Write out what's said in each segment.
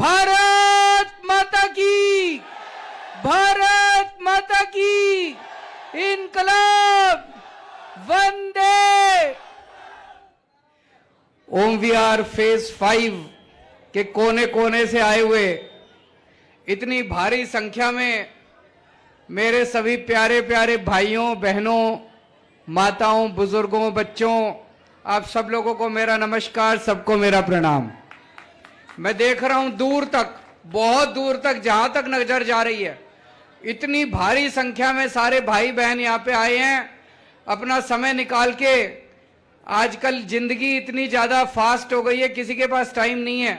भारत माता की, भारत माता की, इनकलाब, वंदे। ओमवीआर फेज 5 के कोने कोने से आए हुए इतनी भारी संख्या में मेरे सभी प्यारे प्यारे भाइयों बहनों, माताओं, बुजुर्गों, बच्चों, आप सब लोगों को मेरा नमस्कार, सबको मेरा प्रणाम। मैं देख रहा हूं दूर तक, बहुत दूर तक, जहां तक नजर जा रही है, इतनी भारी संख्या में सारे भाई बहन यहां पे आए हैं अपना समय निकाल के। आजकल जिंदगी इतनी ज्यादा फास्ट हो गई है, किसी के पास टाइम नहीं है,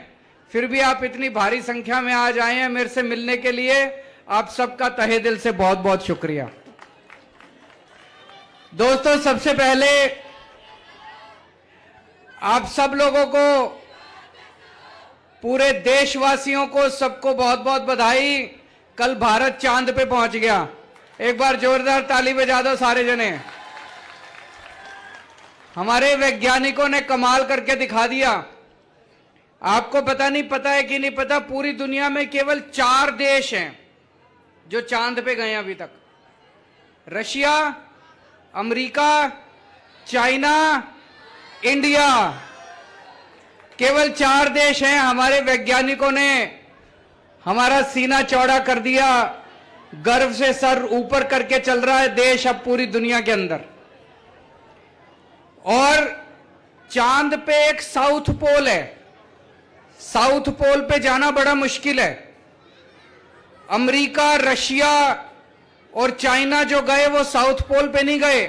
फिर भी आप इतनी भारी संख्या में आज आए हैं मेरे से मिलने के लिए। आप सबका तहे दिल से बहुत बहुत शुक्रिया। दोस्तों, सबसे पहले आप सब लोगों को, पूरे देशवासियों को, सबको बहुत बहुत बधाई। कल भारत चांद पे पहुंच गया। एक बार जोरदार ताली बजा दो सारे जने। हमारे वैज्ञानिकों ने कमाल करके दिखा दिया। आपको पता नहीं, पता है कि नहीं पता, पूरी दुनिया में केवल 4 देश हैं जो चांद पे गए अभी तक। रशिया, अमेरिका, चाइना, इंडिया, केवल 4 देश हैं। हमारे वैज्ञानिकों ने हमारा सीना चौड़ा कर दिया, गर्व से सर ऊपर करके चल रहा है देश अब पूरी दुनिया के अंदर। और चांद पे एक साउथ पोल है, साउथ पोल पे जाना बड़ा मुश्किल है। अमेरिका, रशिया और चाइना जो गए वो साउथ पोल पे नहीं गए।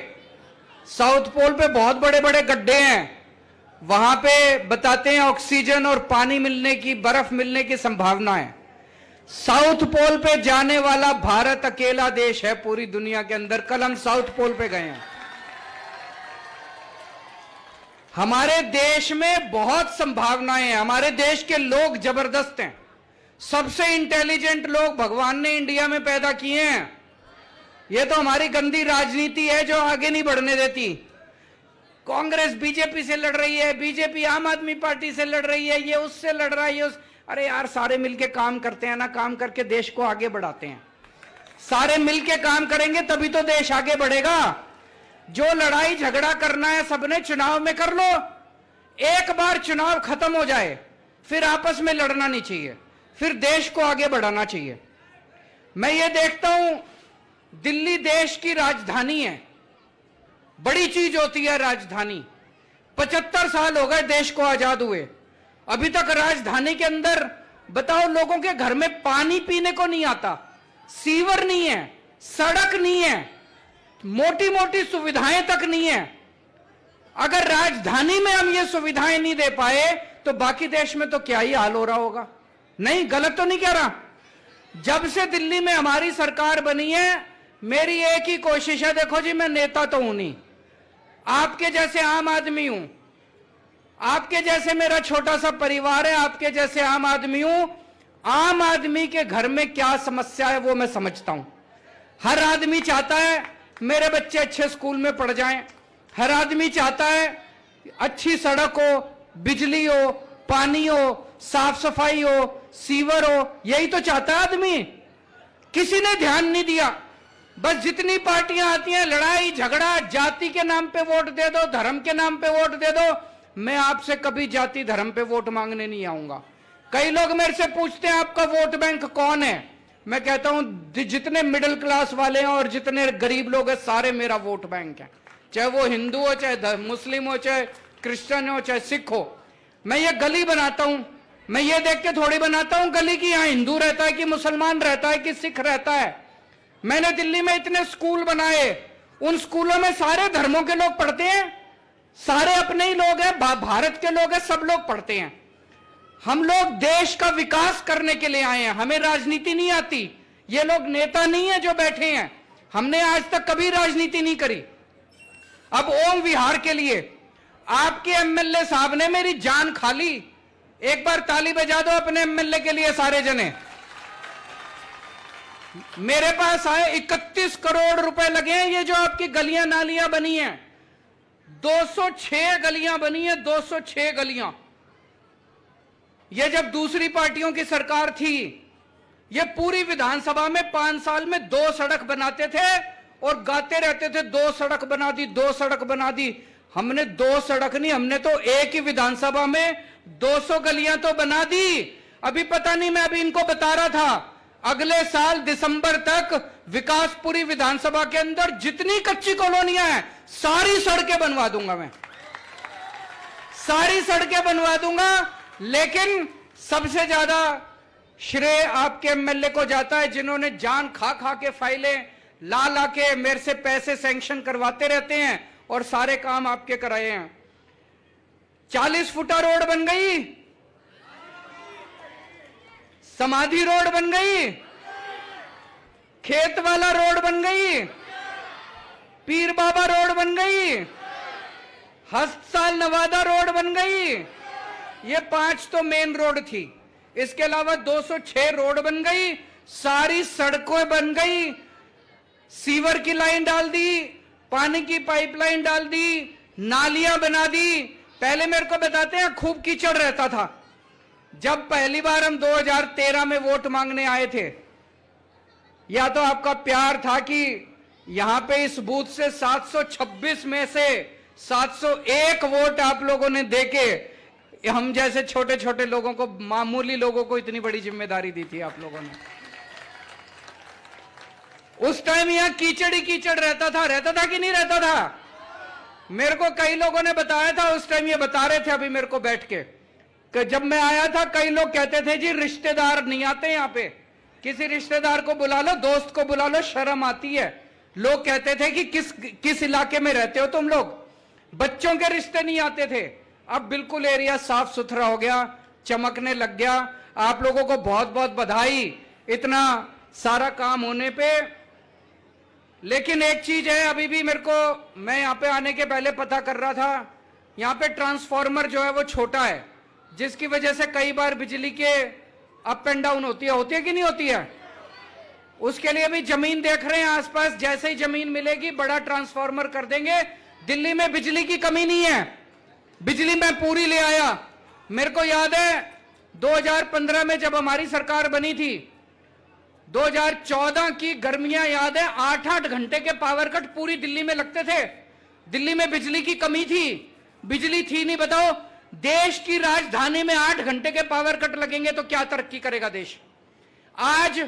साउथ पोल पे बहुत बड़े बड़े गड्ढे हैं, वहां पे बताते हैं ऑक्सीजन और पानी मिलने की, बर्फ मिलने की संभावना है। साउथ पोल पे जाने वाला भारत अकेला देश है पूरी दुनिया के अंदर। कल हम साउथ पोल पे गए हैं। हमारे देश में बहुत संभावनाएं हैं। हमारे देश के लोग जबरदस्त हैं। सबसे इंटेलिजेंट लोग भगवान ने इंडिया में पैदा किए हैं। यह तो हमारी गंदी राजनीति है जो आगे नहीं बढ़ने देती। कांग्रेस बीजेपी से लड़ रही है, बीजेपी आम आदमी पार्टी से लड़ रही है, ये उससे लड़ रहा है, ये उस। अरे यार, सारे मिलके काम करते हैं ना, काम करके देश को आगे बढ़ाते हैं। सारे मिलके काम करेंगे तभी तो देश आगे बढ़ेगा। जो लड़ाई झगड़ा करना है सबने चुनाव में कर लो। एक बार चुनाव खत्म हो जाए फिर आपस में लड़ना नहीं चाहिए, फिर देश को आगे बढ़ाना चाहिए। मैं ये देखता हूं, दिल्ली देश की राजधानी है, बड़ी चीज होती है राजधानी। 75 साल हो गए देश को आजाद हुए, अभी तक राजधानी के अंदर बताओ लोगों के घर में पानी पीने को नहीं आता, सीवर नहीं है, सड़क नहीं है, मोटी मोटी सुविधाएं तक नहीं है। अगर राजधानी में हम ये सुविधाएं नहीं दे पाए तो बाकी देश में तो क्या ही हाल हो रहा होगा। नहीं, गलत तो नहीं कह रहा। जब से दिल्ली में हमारी सरकार बनी है, मेरी एक ही कोशिश है, देखो जी मैं नेता तो हूं नहीं, आपके जैसे आम आदमी हूं, आपके जैसे मेरा छोटा सा परिवार है, आपके जैसे आम आदमी हूं। आम आदमी के घर में क्या समस्या है वो मैं समझता हूं। हर आदमी चाहता है मेरे बच्चे अच्छे स्कूल में पढ़ जाएं, हर आदमी चाहता है अच्छी सड़क हो, बिजली हो, पानी हो, साफ सफाई हो, सीवर हो, यही तो चाहता है आदमी। किसी ने ध्यान नहीं दिया। बस जितनी पार्टियां आती हैं, लड़ाई झगड़ा, जाति के नाम पे वोट दे दो, धर्म के नाम पे वोट दे दो। मैं आपसे कभी जाति धर्म पे वोट मांगने नहीं आऊंगा। कई लोग मेरे से पूछते हैं आपका वोट बैंक कौन है। मैं कहता हूं जितने मिडिल क्लास वाले हैं और जितने गरीब लोग हैं सारे मेरा वोट बैंक है, चाहे वो हिंदू हो, चाहे मुस्लिम हो, चाहे क्रिश्चियन हो, चाहे सिख हो। मैं ये गली बनाता हूं, मैं ये देख के थोड़ी बनाता हूं गली की यहां हिंदू रहता है कि मुसलमान रहता है कि सिख रहता है। मैंने दिल्ली में इतने स्कूल बनाए, उन स्कूलों में सारे धर्मों के लोग पढ़ते हैं, सारे अपने ही लोग हैं, भारत के लोग हैं, सब लोग पढ़ते हैं। हम लोग देश का विकास करने के लिए आए हैं, हमें राजनीति नहीं आती। ये लोग नेता नहीं है जो बैठे हैं, हमने आज तक कभी राजनीति नहीं करी। अब ओम विहार के लिए आपके एमएलए साहब ने मेरी जान खा ली। एक बार ताली बजा दो अपने एमएलए के लिए सारे जने। मेरे पास आए 31 करोड़ रुपए लगे हैं, ये जो आपकी गलियां नालियां बनी हैं, 206 गलियां बनी हैं, 206 गलियां। ये जब दूसरी पार्टियों की सरकार थी, ये पूरी विधानसभा में 5 साल में 2 सड़क बनाते थे और गाते रहते थे 2 सड़क बना दी, 2 सड़क बना दी। हमने 2 सड़क नहीं, हमने तो एक ही विधानसभा में 200 गलियां तो बना दी। अभी पता नहीं, मैं अभी इनको बता रहा था, अगले साल दिसंबर तक विकासपुरी विधानसभा के अंदर जितनी कच्ची कॉलोनियां हैं सारी सड़कें बनवा दूंगा, मैं सारी सड़कें बनवा दूंगा। लेकिन सबसे ज्यादा श्रेय आपके एमएलए को जाता है, जिन्होंने जान खा खा के फाइलें ला ला के मेरे से पैसे सैंक्शन करवाते रहते हैं और सारे काम आपके कराए हैं। 40 फुटा रोड बन गई, समाधि रोड बन गई, खेत वाला रोड बन गई, पीर बाबा रोड बन गई, हस्तसाल नवादा रोड बन गई। ये 5 तो मेन रोड थी, इसके अलावा 206 रोड बन गई, सारी सड़कें बन गई, सीवर की लाइन डाल दी, पानी की पाइपलाइन डाल दी, नालियां बना दी। पहले मेरे को बताते हैं खूब कीचड़ रहता था। जब पहली बार हम 2013 में वोट मांगने आए थे, या तो आपका प्यार था कि यहां पे इस बूथ से 726 में से 701 वोट आप लोगों ने देके हम जैसे छोटे छोटे लोगों को, मामूली लोगों को इतनी बड़ी जिम्मेदारी दी थी आप लोगों ने। उस टाइम यहां कीचड़ ही कीचड़ रहता था कि नहीं रहता था? मेरे को कई लोगों ने बताया था, उस टाइम ये बता रहे थे अभी मेरे को बैठ के, कि जब मैं आया था कई लोग कहते थे जी रिश्तेदार नहीं आते यहां पे, किसी रिश्तेदार को बुला लो, दोस्त को बुला लो, शर्म आती है। लोग कहते थे कि किस इलाके में रहते हो तुम लोग, बच्चों के रिश्ते नहीं आते थे। अब बिल्कुल एरिया साफ सुथरा हो गया, चमकने लग गया। आप लोगों को बहुत बहुत बधाई इतना सारा काम होने पे। लेकिन एक चीज है, अभी भी मेरे को, मैं यहां पे आने के पहले पता कर रहा था, यहां पे ट्रांसफार्मर जो है वो छोटा है, जिसकी वजह से कई बार बिजली के अप एंड डाउन होती है कि नहीं होती है? उसके लिए भी जमीन देख रहे हैं आसपास, जैसे ही जमीन मिलेगी बड़ा ट्रांसफार्मर कर देंगे। दिल्ली में बिजली की कमी नहीं है, बिजली मैं पूरी ले आया। मेरे को याद है 2015 में जब हमारी सरकार बनी थी, 2014 की गर्मियां याद है, 8-8 घंटे के पावर कट पूरी दिल्ली में लगते थे। दिल्ली में बिजली की कमी थी, बिजली थी नहीं। बताओ, देश की राजधानी में 8 घंटे के पावर कट लगेंगे तो क्या तरक्की करेगा देश? आज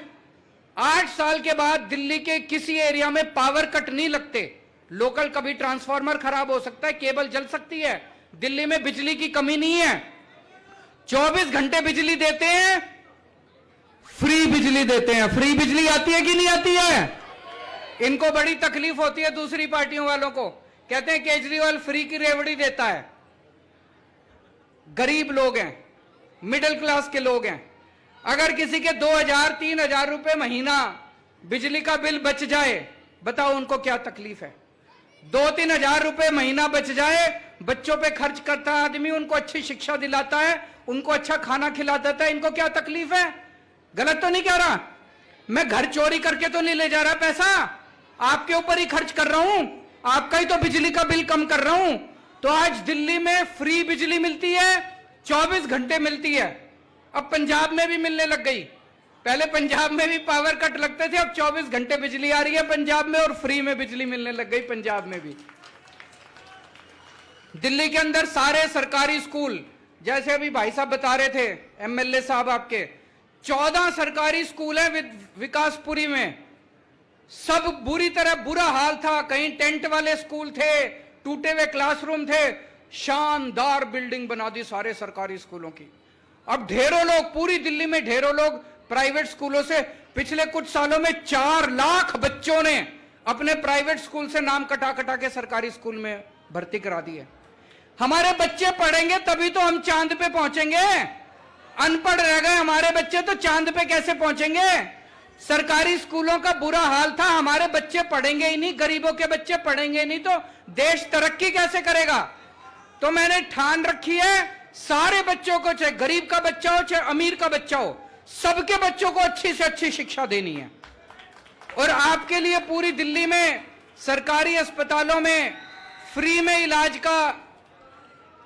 8 साल के बाद दिल्ली के किसी एरिया में पावर कट नहीं लगते। लोकल कभी ट्रांसफार्मर खराब हो सकता है, केबल जल सकती है, दिल्ली में बिजली की कमी नहीं है। 24 घंटे बिजली देते हैं, फ्री बिजली देते हैं। फ्री बिजली आती है कि नहीं आती है? इनको बड़ी तकलीफ होती है दूसरी पार्टियों वालों को, कहते हैं केजरीवाल फ्री की रेवड़ी देता है। गरीब लोग हैं, मिडिल क्लास के लोग हैं, अगर किसी के 2000-3000 रुपए महीना बिजली का बिल बच जाए, बताओ उनको क्या तकलीफ है? 2-3 हजार रुपए महीना बच जाए, बच्चों पे खर्च करता है आदमी, उनको अच्छी शिक्षा दिलाता है, उनको अच्छा खाना खिला देता है, इनको क्या तकलीफ है? गलत तो नहीं कह रहा मैं? घर चोरी करके तो नहीं ले जा रहा पैसा, आपके ऊपर ही खर्च कर रहा हूं, आपका ही तो बिजली का बिल कम कर रहा हूं। तो आज दिल्ली में फ्री बिजली मिलती है, 24 घंटे मिलती है। अब पंजाब में भी मिलने लग गई। पहले पंजाब में भी पावर कट लगते थे, अब 24 घंटे बिजली आ रही है पंजाब में, और फ्री में बिजली मिलने लग गई पंजाब में भी। दिल्ली के अंदर सारे सरकारी स्कूल, जैसे अभी भाई साहब बता रहे थे, एमएलए साहब आपके, 14 सरकारी स्कूल है विकासपुरी में। सब बुरी तरह बुरा हाल था, कहीं टेंट वाले स्कूल थे, टूटे हुए क्लासरूम थे। शानदार बिल्डिंग बना दी सारे सरकारी स्कूलों की। अब ढेरों लोग, पूरी दिल्ली में ढेरों लोग प्राइवेट स्कूलों से, पिछले कुछ सालों में 4 लाख बच्चों ने अपने प्राइवेट स्कूल से नाम कटा कटा के सरकारी स्कूल में भर्ती करा दी है। हमारे बच्चे पढ़ेंगे तभी तो हम चांद पे पहुंचेंगे। अनपढ़ रह गए हमारे बच्चे तो चांद पे कैसे पहुंचेंगे? सरकारी स्कूलों का बुरा हाल था, हमारे बच्चे पढ़ेंगे ही नहीं, गरीबों के बच्चे पढ़ेंगे नहीं तो देश तरक्की कैसे करेगा? तो मैंने ठान रखी है, सारे बच्चों को, चाहे गरीब का बच्चा हो चाहे अमीर का बच्चा हो, सबके बच्चों को अच्छी से अच्छी शिक्षा देनी है। और आपके लिए पूरी दिल्ली में सरकारी अस्पतालों में फ्री में इलाज का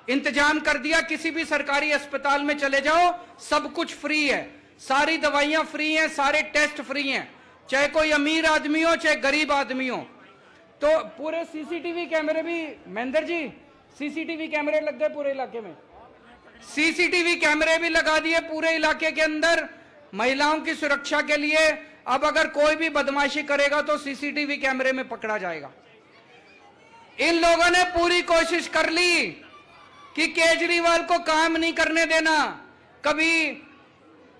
इंतजाम कर दिया। किसी भी सरकारी अस्पताल में चले जाओ, सब कुछ फ्री है, सारी दवाइयां फ्री हैं, सारे टेस्ट फ्री हैं, चाहे कोई अमीर आदमी हो चाहे गरीब आदमी हो। तो पूरे सीसीटीवी कैमरे भी, महेंद्र जी सीसीटीवी कैमरे लग गए पूरे इलाके में, सीसीटीवी कैमरे भी लगा दिए पूरे इलाके के अंदर महिलाओं की सुरक्षा के लिए। अब अगर कोई भी बदमाशी करेगा तो सीसीटीवी कैमरे में पकड़ा जाएगा। इन लोगों ने पूरी कोशिश कर ली कि केजरीवाल को काम नहीं करने देना। कभी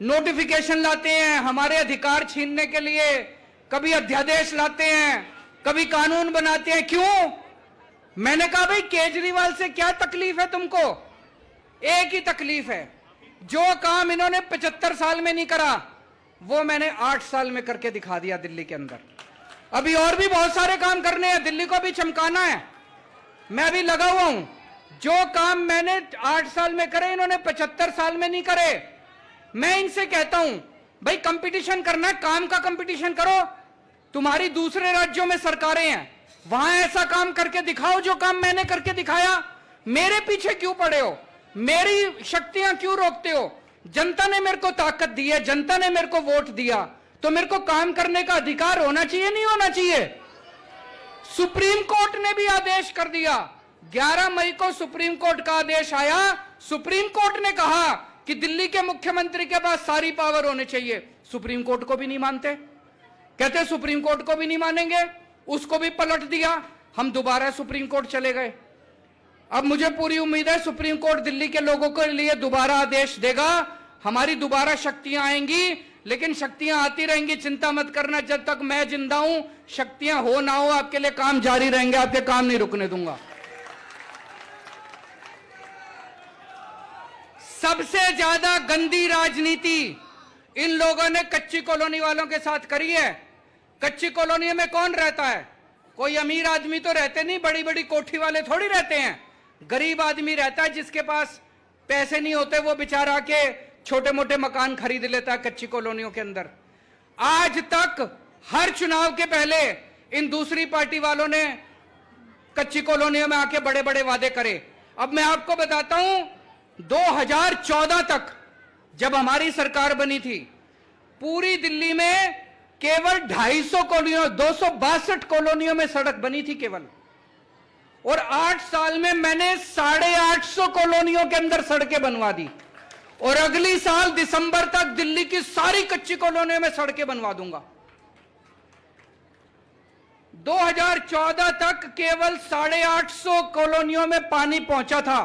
नोटिफिकेशन लाते हैं हमारे अधिकार छीनने के लिए, कभी अध्यादेश लाते हैं, कभी कानून बनाते हैं। क्यों? मैंने कहा भाई केजरीवाल से क्या तकलीफ है तुमको? एक ही तकलीफ है, जो काम इन्होंने 75 साल में नहीं करा वो मैंने 8 साल में करके दिखा दिया दिल्ली के अंदर। अभी और भी बहुत सारे काम करने हैं, दिल्ली को भी चमकाना है, मैं भी लगा हुआ हूं। जो काम मैंने 8 साल में करे इन्होंने 75 साल में नहीं करे। मैं इनसे कहता हूं भाई कंपटीशन करना है, काम का कंपटीशन करो। तुम्हारी दूसरे राज्यों में सरकारें हैं, वहां ऐसा काम करके दिखाओ जो काम मैंने करके दिखाया। मेरे पीछे क्यों पड़े हो? मेरी शक्तियां क्यों रोकते हो? जनता ने मेरे को ताकत दी है, जनता ने मेरे को वोट दिया, तो मेरे को काम करने का अधिकार होना चाहिए, नहीं होना चाहिए? सुप्रीम कोर्ट ने भी आदेश कर दिया, 11 मई को सुप्रीम कोर्ट का आदेश आया। सुप्रीम कोर्ट ने कहा कि दिल्ली के मुख्यमंत्री के पास सारी पावर होने चाहिए। सुप्रीम कोर्ट को भी नहीं मानते, कहते सुप्रीम कोर्ट को भी नहीं मानेंगे, उसको भी पलट दिया। हम दोबारा सुप्रीम कोर्ट चले गए। अब मुझे पूरी उम्मीद है सुप्रीम कोर्ट दिल्ली के लोगों के लिए दोबारा आदेश देगा, हमारी दोबारा शक्तियां आएंगी। लेकिन शक्तियां आती रहेंगी, चिंता मत करना, जब तक मैं जिंदा हूं शक्तियां हो ना हो आपके लिए काम जारी रहेंगे, आपके काम नहीं रुकने दूंगा। सबसे ज्यादा गंदी राजनीति इन लोगों ने कच्ची कॉलोनी वालों के साथ करी है। कच्ची कॉलोनी में कौन रहता है? कोई अमीर आदमी तो रहते नहीं, बड़ी बड़ी कोठी वाले थोड़ी रहते हैं। गरीब आदमी रहता है, जिसके पास पैसे नहीं होते वो बेचारा के छोटे मोटे मकान खरीद लेता है कच्ची कॉलोनियों के अंदर। आज तक हर चुनाव के पहले इन दूसरी पार्टी वालों ने कच्ची कॉलोनियों में आके बड़े बड़े वादे करे। अब मैं आपको बताता हूं, 2014 तक जब हमारी सरकार बनी थी, पूरी दिल्ली में केवल 250 कॉलोनियों, 262 कॉलोनियों में सड़क बनी थी केवल। और 8 साल में मैंने 850 कॉलोनियों के अंदर सड़कें बनवा दी। और अगली साल दिसंबर तक दिल्ली की सारी कच्ची कॉलोनियों में सड़कें बनवा दूंगा। 2014 तक केवल 850 कॉलोनियों में पानी पहुंचा था।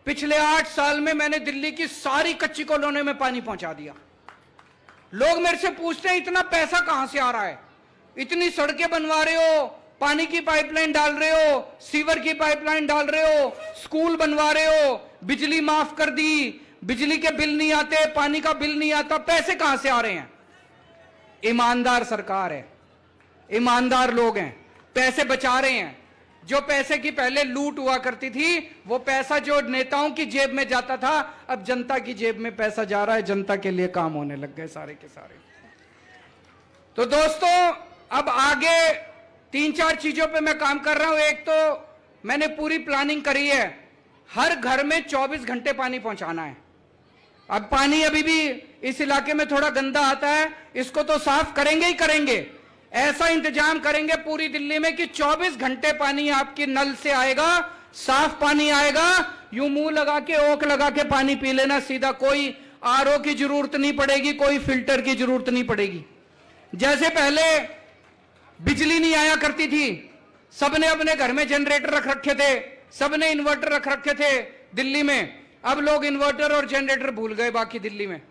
पिछले 8 साल में मैंने दिल्ली की सारी कच्ची कॉलोनियों में पानी पहुंचा दिया। लोग मेरे से पूछते हैं इतना पैसा कहां से आ रहा है? इतनी सड़कें बनवा रहे हो, पानी की पाइपलाइन डाल रहे हो, सीवर की पाइपलाइन डाल रहे हो, स्कूल बनवा रहे हो, बिजली माफ कर दी, बिजली के बिल नहीं आते, पानी का बिल नहीं आता, पैसे कहां से आ रहे हैं? ईमानदार सरकार है, ईमानदार लोग हैं, पैसे बचा रहे हैं। जो पैसे की पहले लूट हुआ करती थी, वो पैसा जो नेताओं की जेब में जाता था, अब जनता की जेब में पैसा जा रहा है, जनता के लिए काम होने लग गए सारे के सारे। तो दोस्तों, अब आगे 3-4 चीजों पे मैं काम कर रहा हूं। एक तो मैंने पूरी प्लानिंग करी है, हर घर में 24 घंटे पानी पहुंचाना है। अब पानी अभी भी इस इलाके में थोड़ा गंदा आता है, इसको तो साफ करेंगे ही करेंगे। ऐसा इंतजाम करेंगे पूरी दिल्ली में कि 24 घंटे पानी आपके नल से आएगा, साफ पानी आएगा। यूं मुंह लगा के, ओक लगा के पानी पी लेना सीधा, कोई आरओ की जरूरत नहीं पड़ेगी, कोई फिल्टर की जरूरत नहीं पड़ेगी। जैसे पहले बिजली नहीं आया करती थी, सबने अपने घर में जनरेटर रख रखे थे, सबने इन्वर्टर रख रखे थे दिल्ली में। अब लोग इन्वर्टर और जनरेटर भूल गए बाकी दिल्ली में।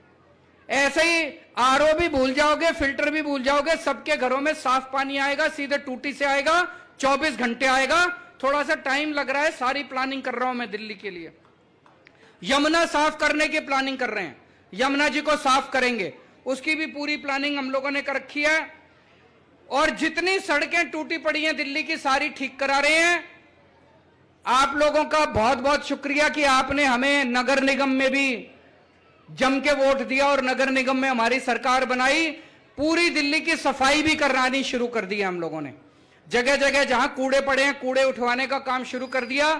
ऐसे ही आरओ भी भूल जाओगे, फिल्टर भी भूल जाओगे, सबके घरों में साफ पानी आएगा, सीधे टूटी से आएगा, 24 घंटे आएगा। थोड़ा सा टाइम लग रहा है, सारी प्लानिंग कर रहा हूं मैं दिल्ली के लिए। यमुना साफ करने की प्लानिंग कर रहे हैं, यमुना जी को साफ करेंगे, उसकी भी पूरी प्लानिंग हम लोगों ने कर रखी है। और जितनी सड़कें टूटी पड़ी हैं दिल्ली की, सारी ठीक करा रहे हैं। आप लोगों का बहुत बहुत शुक्रिया कि आपने हमें नगर निगम में भी जम के वोट दिया और नगर निगम में हमारी सरकार बनाई। पूरी दिल्ली की सफाई भी करानी शुरू कर दी है हम लोगों ने। जगह जगह जहां कूड़े पड़े हैं, कूड़े उठवाने का काम शुरू कर दिया।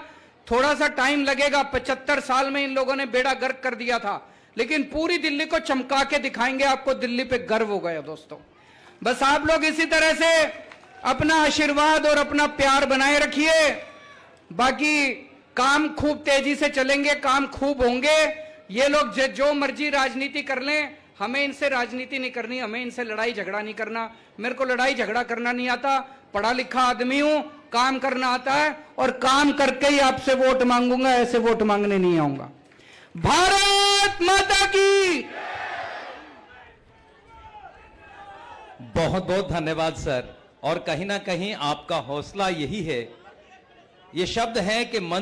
थोड़ा सा टाइम लगेगा, 75 साल में इन लोगों ने बेड़ा गर्क कर दिया था, लेकिन पूरी दिल्ली को चमका के दिखाएंगे, आपको दिल्ली पे गर्व हो गया दोस्तों। बस आप लोग इसी तरह से अपना आशीर्वाद और अपना प्यार बनाए रखिए। बाकी काम खूब तेजी से चलेंगे, काम खूब होंगे। ये लोग जो मर्जी राजनीति कर लें, हमें इनसे राजनीति नहीं करनी, हमें इनसे लड़ाई झगड़ा नहीं करना। मेरे को लड़ाई झगड़ा करना नहीं आता, पढ़ा लिखा आदमी हूं, काम करना आता है और काम करके ही आपसे वोट मांगूंगा, ऐसे वोट मांगने नहीं आऊंगा। भारत माता की। बहुत बहुत धन्यवाद सर। और कहीं ना कहीं आपका हौसला यही है, ये शब्द है कि मंजिल